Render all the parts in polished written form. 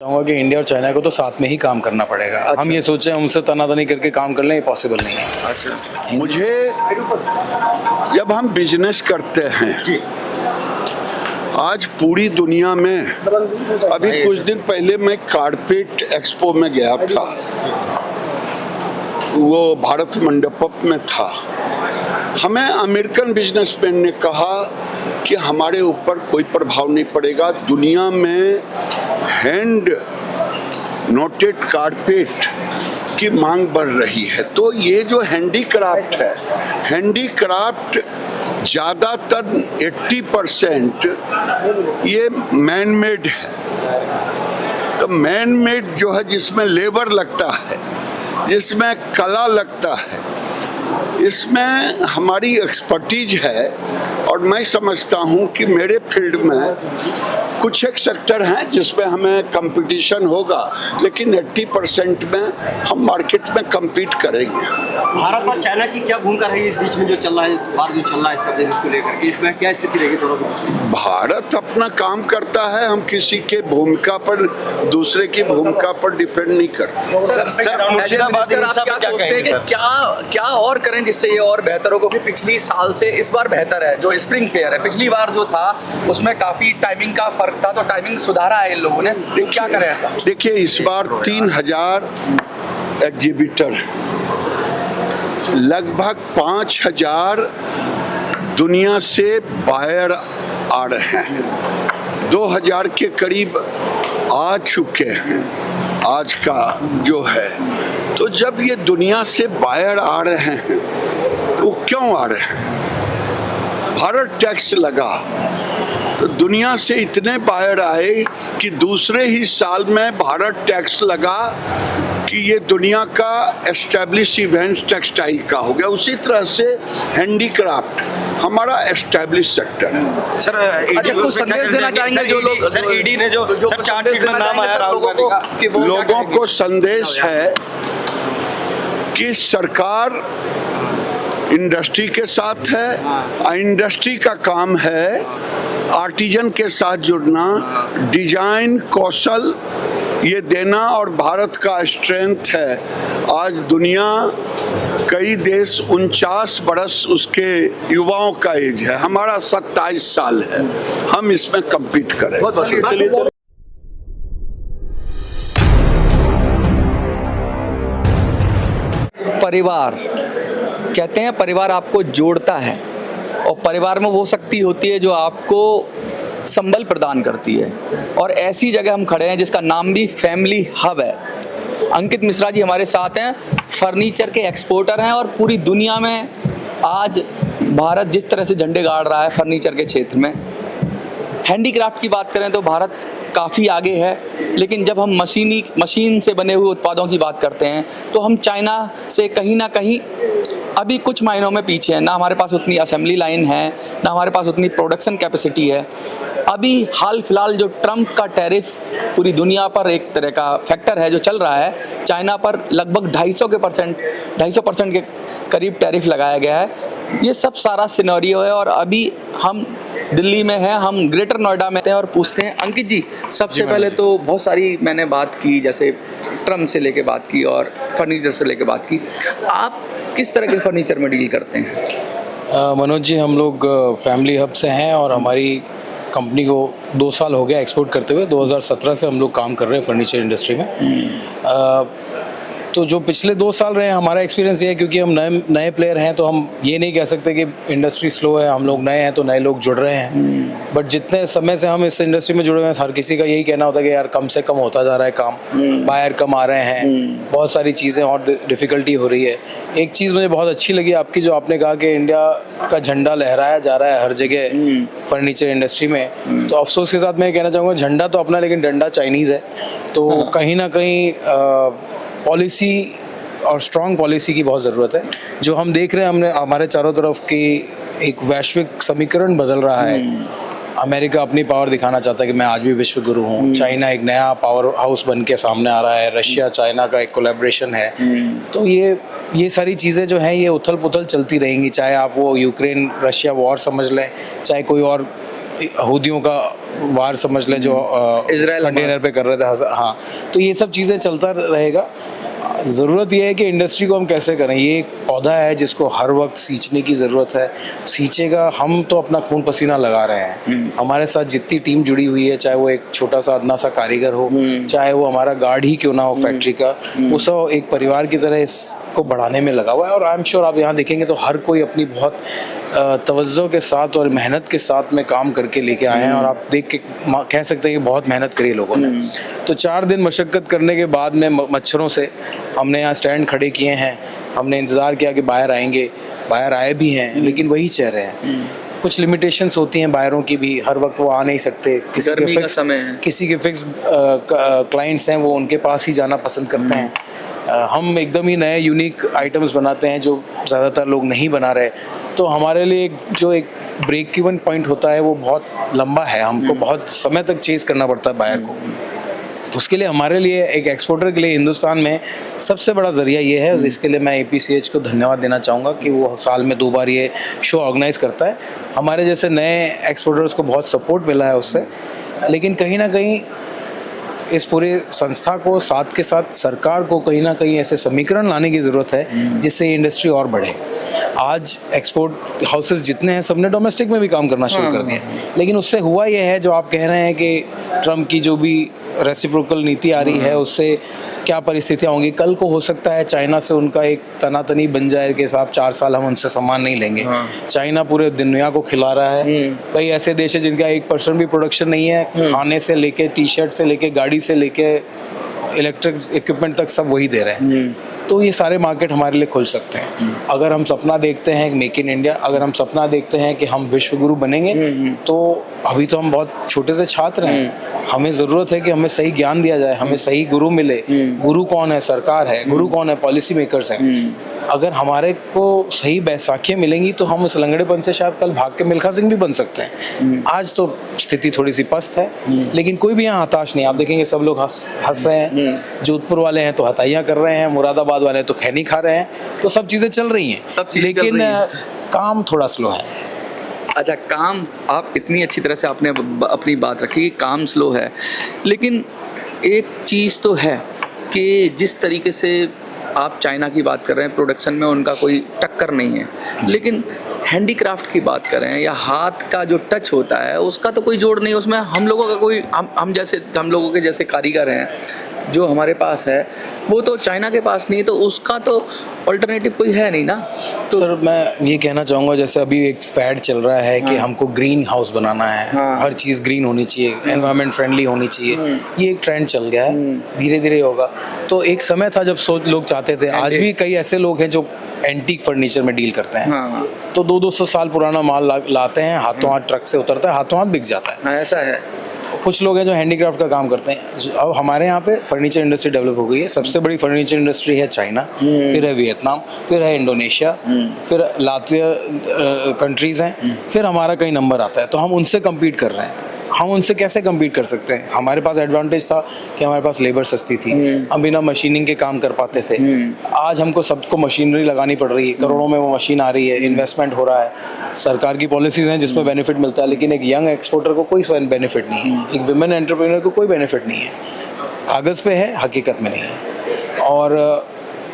चाहूँगा कि इंडिया और चाइना को तो साथ में ही काम करना पड़ेगा। अच्छा। हम ये सोचें हमसे तनातनी करके काम कर लें, ये पॉसिबल नहीं है। अच्छा, मुझे जब हम बिजनेस करते हैं आज पूरी दुनिया में, अभी कुछ दिन पहले मैं कारपेट एक्सपो में गया था, वो भारत मंडपम में था। हमें अमेरिकन बिजनेसमैन ने कहा कि हमारे ऊपर कोई प्रभाव नहीं पड़ेगा, दुनिया में हैंड नोटेड कारपेट की मांग बढ़ रही है। तो ये जो हैंडीक्राफ्ट है, हैंडीक्राफ्ट ज़्यादातर 80% ये मैन मेड है। तो मैन मेड जो है, जिसमें लेबर लगता है, जिसमें कला लगता है, इसमें हमारी एक्सपर्टीज है। और मैं समझता हूँ कि मेरे फील्ड में कुछ एक सेक्टर हैं जिसमें हमें कंपटीशन होगा, लेकिन 80% में हम मार्केट में compete करेंगे। भारत और चाइना की क्या भूमिका रहेगी इस बीच में जो चल रहा है, बार जो चल रहा है सब इसको लेकर के, इसमें क्या स्थिति रहेगी दोनों की? भारत अपना काम करता है, हम किसी के भूमिका पर, दूसरे की भूमिका पर डिपेंड नहीं करते। सर मुर्शिदाबाद आप क्या सोचते हैं कि क्या और करें जिससे ये और बेहतर हो, क्योंकि पिछली साल से इस बार बेहतर है। जो स्प्रिंग फेयर है, पिछली बार जो था उसमें काफी टाइमिंग का फर्क था, तो टाइमिंग सुधारा है इन लोगों ने, तो क्या करें ऐसा? देखिए, इस बार 3000 एग्जीबिटर, लगभग 5000 दुनिया से बाहर आ रहे हैं, 2000 के करीब आ चुके हैं आज का जो है। तो जब ये दुनिया से बाहर आ रहे हैं तो क्यों आ रहे हैं? भारत टैक्स लगा तो दुनिया से इतने बाहर आए कि दूसरे ही साल में भारत टैक्स लगा कि ये दुनिया का एस्टैब्लिश इवेंट टेक्सटाइल का हो गया। उसी तरह से हैंडीक्राफ्ट हमारा एस्टैब्लिश सेक्टर है। सर अच्छा, कुछ संदेश देना चाहेंगे जो लोग, सर ईडी ने जो सर चार्जशीट में नाम आया राहुल गांधी का, कि वो लोगों को संदेश है कि सरकार इंडस्ट्री के साथ है, इंडस्ट्री का काम है आर्टिजन के साथ जुड़ना, डिजाइन कौशल ये देना। और भारत का स्ट्रेंथ है, आज दुनिया कई देश 49 बरस उसके युवाओं का एज है, हमारा 27 साल है, हम इसमें compete करें। परिवार कहते हैं, परिवार आपको जोड़ता है और परिवार में वो शक्ति होती है जो आपको संबल प्रदान करती है। और ऐसी जगह हम खड़े हैं जिसका नाम भी फैमिली हब है। अंकित मिश्रा जी हमारे साथ हैं, फर्नीचर के एक्सपोर्टर हैं, और पूरी दुनिया में आज भारत जिस तरह से झंडे गाड़ रहा है फर्नीचर के क्षेत्र में, हैंडीक्राफ्ट की बात करें तो भारत काफ़ी आगे है। लेकिन जब हम मशीन से बने हुए उत्पादों की बात करते हैं तो हम चाइना से कहीं ना कहीं अभी कुछ मायनों में पीछे हैं। ना हमारे पास उतनी असेंबली लाइन है, ना हमारे पास उतनी प्रोडक्शन कैपेसिटी है। अभी हाल फिलहाल जो ट्रम्प का टैरिफ पूरी दुनिया पर एक तरह का फैक्टर है जो चल रहा है, चाइना पर लगभग 250% के करीब टैरिफ लगाया गया है। ये सब सारा सिनेरियो है और अभी हम दिल्ली में हैं, हम ग्रेटर नोएडा में हैं और पूछते हैं अंकित जी, सबसे पहले तो बहुत सारी मैंने बात की, जैसे ट्रम्प से लेके बात की और फर्नीचर से लेके बात की, आप किस तरह के फर्नीचर में डील करते हैं? मनोज जी, हम लोग फैमिली हब से हैं और हमारी कंपनी को 2 साल हो गया एक्सपोर्ट करते हुए। 2017 से हम लोग काम कर रहे हैं फर्नीचर इंडस्ट्री में। तो जो पिछले 2 साल रहे हैं, हमारा एक्सपीरियंस ये है, क्योंकि हम नए प्लेयर हैं तो हम ये नहीं कह सकते कि इंडस्ट्री स्लो है। हम लोग नए हैं तो नए लोग जुड़ रहे हैं, बट जितने समय से हम इस इंडस्ट्री में जुड़े हुए हैं, हर किसी का यही कहना होता है कि यार कम से कम होता जा रहा है काम, बायर कम आ रहे हैं, बहुत सारी चीज़ें और डिफ़िकल्टी हो रही है। एक चीज़ मुझे बहुत अच्छी लगी आपकी, जो आपने कहा कि इंडिया का झंडा लहराया जा रहा है हर जगह फर्नीचर इंडस्ट्री में। तो अफसोस के साथ मैं कहना चाहूँगा, झंडा तो अपना, लेकिन डंडा चाइनीज़ है। तो कहीं ना कहीं पॉलिसी और स्ट्रॉन्ग पॉलिसी की बहुत ज़रूरत है। जो हम देख रहे हैं, हमारे चारों तरफ की एक वैश्विक समीकरण बदल रहा है। अमेरिका अपनी पावर दिखाना चाहता है कि मैं आज भी विश्व गुरु हूँ। चाइना एक नया पावर हाउस बन के सामने आ रहा है। रशिया चाइना का एक कोलैबोरेशन है। तो ये सारी चीज़ें जो हैं, ये उथल पुथल चलती रहेंगी, चाहे आप वो यूक्रेन रशिया वॉर समझ लें, चाहे कोई और यहूदियों का वार समझ लें जो इजराइल कंटेनर पे कर रहे थे। हाँ, तो ये सब चीज़ें चलता रहेगा। ज़रूरत यह है कि इंडस्ट्री को हम कैसे करें। ये एक पौधा है जिसको हर वक्त सींचने की ज़रूरत है, सींचेगा। हम तो अपना खून पसीना लगा रहे हैं, हमारे साथ जितनी टीम जुड़ी हुई है, चाहे वो एक छोटा सा अदना सा कारीगर हो, चाहे वो हमारा गार्ड ही क्यों ना हो फैक्ट्री का, वो सब एक परिवार की तरह इसको बढ़ाने में लगा हुआ है। और आई एम श्योर आप यहाँ देखेंगे तो हर कोई अपनी बहुत तवज्जो के साथ और मेहनत के साथ में काम करके लेके आए हैं, और आप देख के कह सकते हैं कि बहुत मेहनत करी लोगों ने। तो 4 दिन मशक्क़त करने के बाद में मच्छरों से हमने यहाँ स्टैंड खड़े किए हैं, हमने इंतज़ार किया कि बाहर आएंगे, बाहर आए भी हैं, लेकिन वही चेहरे हैं। कुछ लिमिटेशंस होती हैं बायरों की भी, हर वक्त वो आ नहीं सकते, किसी के फिक्स क्लाइंट्स हैं, वो उनके पास ही जाना पसंद करते हैं। हम एकदम ही नए यूनिक आइटम्स बनाते हैं जो ज़्यादातर लोग नहीं बना रहे, तो हमारे लिए एक ब्रेक इवन पॉइंट होता है वो बहुत लंबा है, हमको बहुत समय तक चेज़ करना पड़ता है बायर को। उसके लिए हमारे लिए एक एक्सपोर्टर के लिए हिंदुस्तान में सबसे बड़ा ज़रिया ये है। इसके लिए मैं APCH को धन्यवाद देना चाहूँगा कि वो साल में 2 बार ये शो ऑर्गेनाइज़ करता है। हमारे जैसे नए एक्सपोर्टर्स को बहुत सपोर्ट मिला है उससे, लेकिन कहीं ना कहीं इस पूरे संस्था को साथ के साथ सरकार को कहीं ना कहीं ऐसे समीकरण लाने की ज़रूरत है जिससे ये इंडस्ट्री और बढ़े। आज एक्सपोर्ट हाउसेस जितने हैं सबने डोमेस्टिक में भी काम करना शुरू कर दिया, लेकिन उससे हुआ ये है जो आप कह रहे हैं कि ट्रम्प की जो भी रेसिप्रोकल नीति आ रही है उससे क्या परिस्थितियाँ होंगी। कल को हो सकता है चाइना से उनका एक तनातनी बन जाए कि साहब 4 साल हम उनसे सामान नहीं लेंगे। चाइना पूरे दुनिया को खिला रहा है, कई ऐसे देश है जिनका 1% भी प्रोडक्शन नहीं है, खाने से लेके टी-शर्ट से लेके गाड़ी से लेके इलेक्ट्रिक इक्विपमेंट तक सब वही दे रहे हैं। तो ये सारे मार्केट हमारे लिए खुल सकते हैं अगर हम सपना देखते हैं मेक इन इंडिया, अगर हम सपना देखते हैं कि हम विश्व गुरु बनेंगे। तो अभी तो हम बहुत छोटे से छात्र हैं, हमें ज़रूरत है कि हमें सही ज्ञान दिया जाए, हमें सही गुरु मिले। गुरु कौन है? सरकार है। गुरु कौन है? पॉलिसी मेकर्स हैं। अगर हमारे को सही बैसाखियाँ मिलेंगी तो हम उस लंगड़ेपन से शायद कल भाग के मिल्खा सिंह भी बन सकते हैं। आज तो स्थिति थोड़ी सी पस्त है, लेकिन कोई भी यहाँ हताश नहीं। आप देखेंगे सब लोग हंस रहे हैं। जोधपुर वाले हैं तो हताइयाँ कर रहे हैं, मुरादाबाद वाले तो खैनी खा रहे हैं। तो सब चीज़ें चल रही हैं, लेकिन काम थोड़ा स्लो है। अच्छा, काम आप इतनी अच्छी तरह से आपने अपनी बात रखी कि काम स्लो है, लेकिन एक चीज़ तो है कि जिस तरीके से आप चाइना की बात कर रहे हैं, प्रोडक्शन में उनका कोई टक्कर नहीं है, लेकिन हैंडीक्राफ्ट की बात कर रहे हैं या हाथ का जो टच होता है उसका तो कोई जोड़ नहीं है उसमें। हम लोगों का कोई हम लोगों के जैसे कारीगर हैं जो हमारे पास है, वो तो चाइना के पास नहीं है, तो उसका तो अल्टरनेटिव कोई है नहीं ना। तो सर मैं ये कहना चाहूँगा, जैसे अभी एक फैड चल रहा है कि हमको ग्रीन हाउस बनाना है, हर चीज़ ग्रीन होनी चाहिए, एनवायरनमेंट फ्रेंडली होनी चाहिए। ये एक ट्रेंड चल गया है, धीरे धीरे होगा। तो एक समय था जब लोग चाहते थे, आज भी कई ऐसे लोग हैं जो एंटीक फर्नीचर में डील करते हैं। तो 200 साल पुराना माल लाते हैं, हाथों हाथ ट्रक से उतरता है, हाथों हाथ बिक जाता है। ऐसा है। कुछ लोग हैं जो हैंडीक्राफ्ट का काम करते हैं। अब हमारे यहाँ पे फर्नीचर इंडस्ट्री डेवलप हो गई है। सबसे बड़ी फर्नीचर इंडस्ट्री है चाइना, फिर है वियतनाम, फिर है इंडोनेशिया, फिर लातविया कंट्रीज़ हैं, फिर हमारा कई नंबर आता है। तो हम उनसे कम्पीट कर रहे हैं। हम उनसे कैसे कम्पीट कर सकते हैं? हमारे पास एडवांटेज था कि हमारे पास लेबर सस्ती थी, हम बिना मशीनिंग के काम कर पाते थे। आज हमको सबको मशीनरी लगानी पड़ रही है, करोड़ों में वो मशीन आ रही है, इन्वेस्टमेंट हो रहा है, सरकार की पॉलिसीज़ हैं जिसमें बेनिफिट मिलता है, लेकिन एक यंग एक्सपोर्टर को कोई बेनिफिट नहीं है, एक विमेन एंटरप्रेन्योर को कोई बेनिफिट नहीं है। कागज़ पे है, हकीकत में नहीं है। और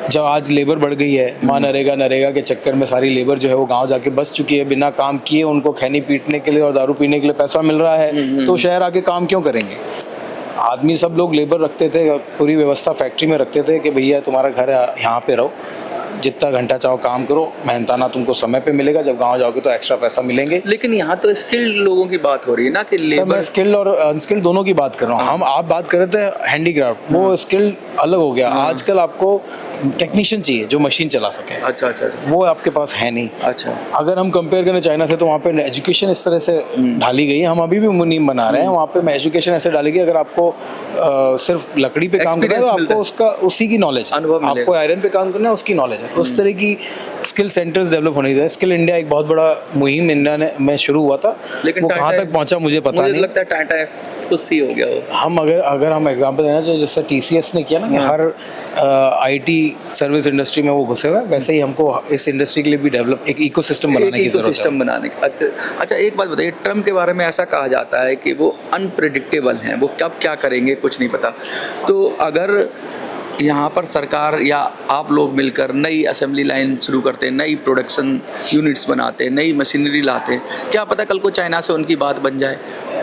जब आज लेबर बढ़ गई है, माँ नरेगा के चक्कर में सारी लेबर जो है वो गांव जाके बस चुकी है, बिना काम किए उनको खैनी पीटने के लिए और दारू पीने के लिए पैसा मिल रहा है, तो शहर आके काम क्यों करेंगे? आदमी सब लोग लेबर रखते थे, पूरी व्यवस्था फैक्ट्री में रखते थे कि भैया तुम्हारा घर है, यहाँ पे रहो, जितना घंटा चाहो काम करो, मेहनताना तुमको समय पे मिलेगा, जब गांव जाओगे तो एक्स्ट्रा पैसा मिलेंगे। लेकिन यहाँ तो स्किल्ड लोगों की बात हो रही है ना कि लेबर। मैं स्किल्ड और अनस्किल्ड दोनों की बात कर रहा हूँ। आप बात कर रहे थे हैंडीक्राफ्ट, वो स्किल्ड अलग हो गया। आजकल आपको टेक्नीशियन चाहिए जो मशीन चला सके। अच्छा। वो आपके पास है नहीं। अच्छा। अगर हम कंपेयर करें चाइना से, तो वहाँ पे एजुकेशन इस तरह से ढाली गई है। हम अभी भी मुनीम बना रहे हैं, वहाँ पे एजुकेशन ऐसे डाली गई, अगर आपको सिर्फ लकड़ी पे काम करना है तो आपको उसका उसी की नॉलेज, आपको आयरन पे काम करना है उसकी नॉलेज है। उस तरह की स्किल सेंटर्स डेवलप होने चाहिए। स्किल इंडिया एक बहुत बड़ा मुहिम इंडिया में शुरू हुआ था, लेकिन वो कहाँ तक पहुँचा मुझे पता नहीं। लगता है टाटा उससे हो गया वो। हम अगर हम एग्जांपल देना चाहिए, जैसे TCS ने किया ना कि हर IT सर्विस इंडस्ट्री में वो घुसे हुए हैं, वैसे ही हमको इस इंडस्ट्री के लिए भी डेवलप एक इकोसिस्टम बनाने की जरूरत है। इकोसिस्टम बनाने की। अच्छा एक बात बताइए, ट्रम्प के बारे में ऐसा कहा जाता है कि वो अनप्रेडिक्टेबल हैं, वो कब क्या करेंगे कुछ नहीं पता। तो अगर यहाँ पर सरकार या आप लोग मिलकर नई असेंबली लाइन शुरू करते, नई प्रोडक्शन यूनिट्स बनाते, नई मशीनरी लाते, क्या पता कल को चाइना से उनकी बात बन जाए।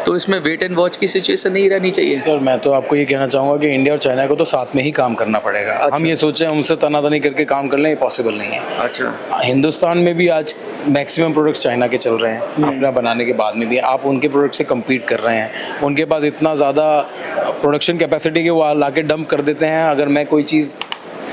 तो इसमें वेट एंड वॉच की सिचुएशन नहीं रहनी चाहिए। सर मैं तो आपको ये कहना चाहूँगा कि इंडिया और चाइना को तो साथ में ही काम करना पड़ेगा। अच्छा। हम ये सोचें उनसे तनातनी करके काम कर लें, ये पॉसिबल नहीं है। अच्छा, हिंदुस्तान में भी आज मैक्सिमम प्रोडक्ट्स चाइना के चल रहे हैं, अपना बनाने के बाद में भी आप उनके प्रोडक्ट से कम्पीट कर रहे हैं। उनके पास इतना ज़्यादा प्रोडक्शन कैपेसिटी के वो ला के डंप कर देते हैं। अगर मैं कोई चीज़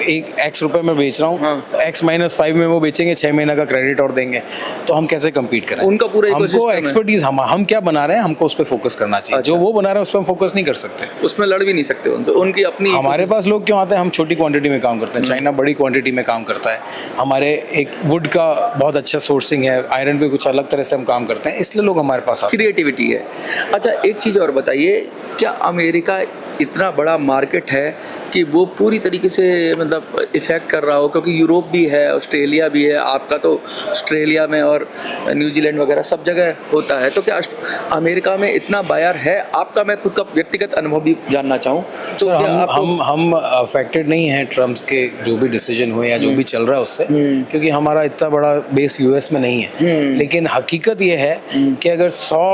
एक X रुपए में बेच रहा हूँ, X-5 में वो बेचेंगे, 6 महीना का क्रेडिट और देंगे, तो हम कैसे कम्पीट करें? उनका पूरा हमको ecosystem है। एक्सपर्टीज हम क्या बना रहे हैं, हमको उस पर फोकस करना चाहिए। अच्छा। जो वो बना रहे हैं उस पर हम फोकस नहीं कर सकते। उसमें लड़ भी नहीं सकते उनसे, उनकी अपनी हमारे पास लोग क्यों आते हैं? हम छोटी क्वांटिटी में काम करते हैं, चाइना बड़ी क्वांटिटी में काम करता है। हमारे एक वुड का बहुत अच्छा सोर्सिंग है, आयरन पे कुछ अलग तरह से हम काम करते हैं, इसलिए लोग हमारे पास आते हैं। क्रिएटिविटी है। अच्छा एक चीज़ और बताइए, क्या अमेरिका इतना बड़ा मार्केट है कि वो पूरी तरीके से मतलब इफ़ेक्ट कर रहा हो? क्योंकि यूरोप भी है, ऑस्ट्रेलिया भी है, आपका तो ऑस्ट्रेलिया में और न्यूजीलैंड वगैरह सब जगह होता है, तो क्या अमेरिका में इतना बायर है? आपका मैं खुद का व्यक्तिगत अनुभव भी जानना चाहूँ तो सर, क्या हम अफेक्टेड नहीं हैं ट्रम्प के जो भी डिसीजन हुए या जो भी चल रहा है उससे, क्योंकि हमारा इतना बड़ा बेस US में नहीं है। लेकिन हकीकत ये है कि अगर 100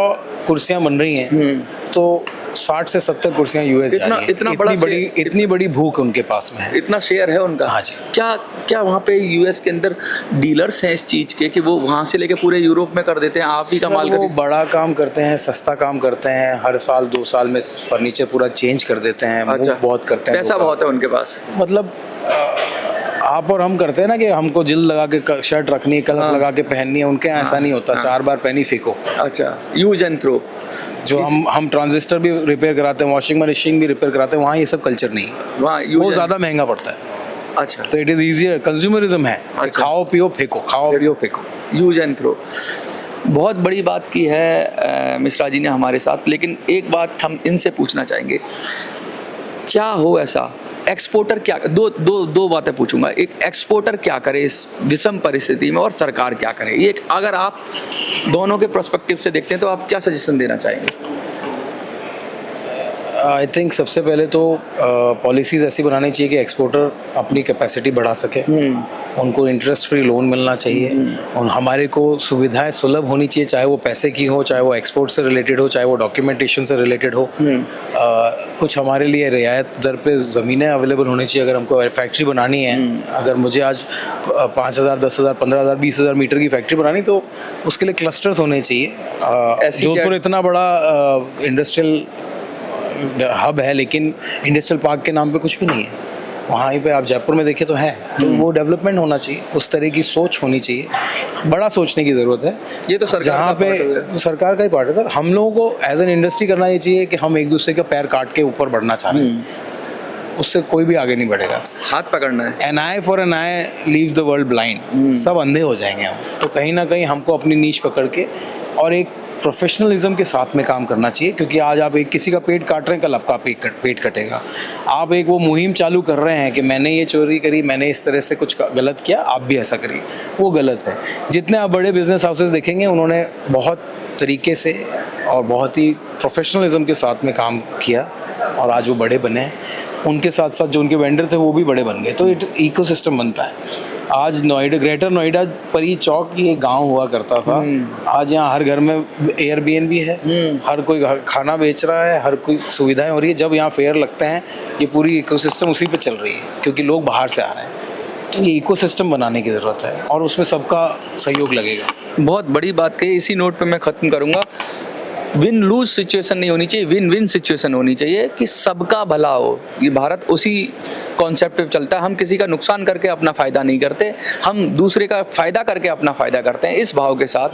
कुर्सियां बन रही हैं तो 60 से 70 कुर्सियां US जा रही हैं। इतनी बड़ी भूख उनके पास में है, इतना शेयर है उनका। हाँ जी। क्या वहाँ पे US के अंदर डीलर्स हैं इस चीज़ के कि वो वहाँ से लेके पूरे यूरोप में कर देते हैं, आप ही का माल वो बड़ा काम करते हैं, सस्ता काम करते हैं, हर साल 2 साल में फर्नीचर पूरा चेंज कर देते हैं, मूव बहुत करते हैं, पैसा बहुत है उनके पास। मतलब आप और हम करते हैं ना कि हमको जिल लगा के शर्ट रखनी है, कलर लगा के पहननी है, उनके यहाँ ऐसा नहीं होता। 4 बार पहनी फेंको। अच्छा, यूज एंड थ्रो। जो हम ट्रांजिस्टर भी रिपेयर कराते हैं, वॉशिंग मशीन भी रिपेयर कराते हैं, वहाँ ये सब कल्चर नहीं है, वहाँ वो ज़्यादा महंगा पड़ता है। अच्छा, तो इट इज़ ईजियर, कंज्यूमरिज्म है। अच्छा। खाओ पियो फेंको, खाओ पियो फेंको, यूज एंड थ्रो। बहुत बड़ी बात की है मिश्रा जी ने हमारे साथ, लेकिन एक बात हम इनसे पूछना चाहेंगे, क्या हो ऐसा एक्सपोर्टर क्या दो बातें पूछूंगा। एक, एक्सपोर्टर क्या करे इस विषम परिस्थिति में, और सरकार क्या करे? ये अगर आप दोनों के पर्सपेक्टिव से देखते हैं तो आप क्या सजेशन देना चाहेंगे? आई थिंक सबसे पहले तो पॉलिसीज़ ऐसी बनानी चाहिए कि एक्सपोर्टर अपनी कैपेसिटी बढ़ा सके, उनको इंटरेस्ट फ्री लोन मिलना चाहिए, और हमारे को सुविधाएं सुलभ होनी चाहिए, चाहे वो पैसे की हो, चाहे वो एक्सपोर्ट से रिलेटेड हो, चाहे वो डॉक्यूमेंटेशन से रिलेटेड हो। कुछ हमारे लिए रियायत दर पे ज़मीनें अवेलेबल होनी चाहिए। अगर हमको फैक्ट्री बनानी है, अगर मुझे आज 5,000, 10,000, 15,000, 20,000 मीटर की फैक्ट्री बनानी, तो उसके लिए क्लस्टर्स होने चाहिए। जोधपुर इतना बड़ा इंडस्ट्रियल हब है, लेकिन इंडस्ट्रियल पार्क के नाम पे कुछ भी नहीं है। वहाँ पे आप जयपुर में देखें तो है, तो वो डेवलपमेंट होना चाहिए, उस तरह की सोच होनी चाहिए, बड़ा सोचने की ज़रूरत है। ये तो सरकार जहाँ पे सरकार का ही पार्ट है सर। हम लोगों को एज एन इंडस्ट्री करना ये चाहिए कि हम एक दूसरे का पैर काट के ऊपर बढ़ना चाह रहे हैं, उससे कोई भी आगे नहीं बढ़ेगा। हाथ पकड़ना है। An eye for an eye leaves the world blind. सब अंधे हो जाएंगे हम। तो कहीं ना कहीं हमको अपनी नीश पकड़ के और एक प्रोफेशनलिज्म के साथ में काम करना चाहिए, क्योंकि आज आप एक किसी का पेट काट रहे हैं, कल आपका पेट कटेगा। आप एक वो मुहिम चालू कर रहे हैं कि मैंने ये चोरी करी, मैंने इस तरह से कुछ गलत किया, आप भी ऐसा करिए, वो गलत है। जितने आप बड़े बिजनेस हाउसेस देखेंगे, उन्होंने बहुत तरीके से और बहुत ही प्रोफेशनलिज्म के साथ में काम किया और आज वो बड़े बने हैं। उनके साथ साथ जो उनके वेंडर थे वो भी बड़े बन गए, तो एक इकोसिस्टम बनता है। आज नोएडा, ग्रेटर नोएडा परी चौक ये गांव हुआ करता था, आज यहाँ हर घर में एयरबीएनबी है, हर कोई खाना बेच रहा है, हर कोई सुविधाएं हो रही है। जब यहाँ फेयर लगते हैं, ये पूरी इकोसिस्टम उसी पे चल रही है, क्योंकि लोग बाहर से आ रहे हैं। तो ये इकोसिस्टम बनाने की ज़रूरत है और उसमें सबका सहयोग लगेगा। बहुत बड़ी बात कही। इसी नोट पे मैं ख़त्म करूँगा। विन लूज सिचुएशन नहीं होनी चाहिए, विन विन सिचुएशन होनी चाहिए कि सबका भला हो। ये भारत उसी कॉन्सेप्ट पे चलता है। हम किसी का नुकसान करके अपना फ़ायदा नहीं करते, हम दूसरे का फ़ायदा करके अपना फ़ायदा करते हैं। इस भाव के साथ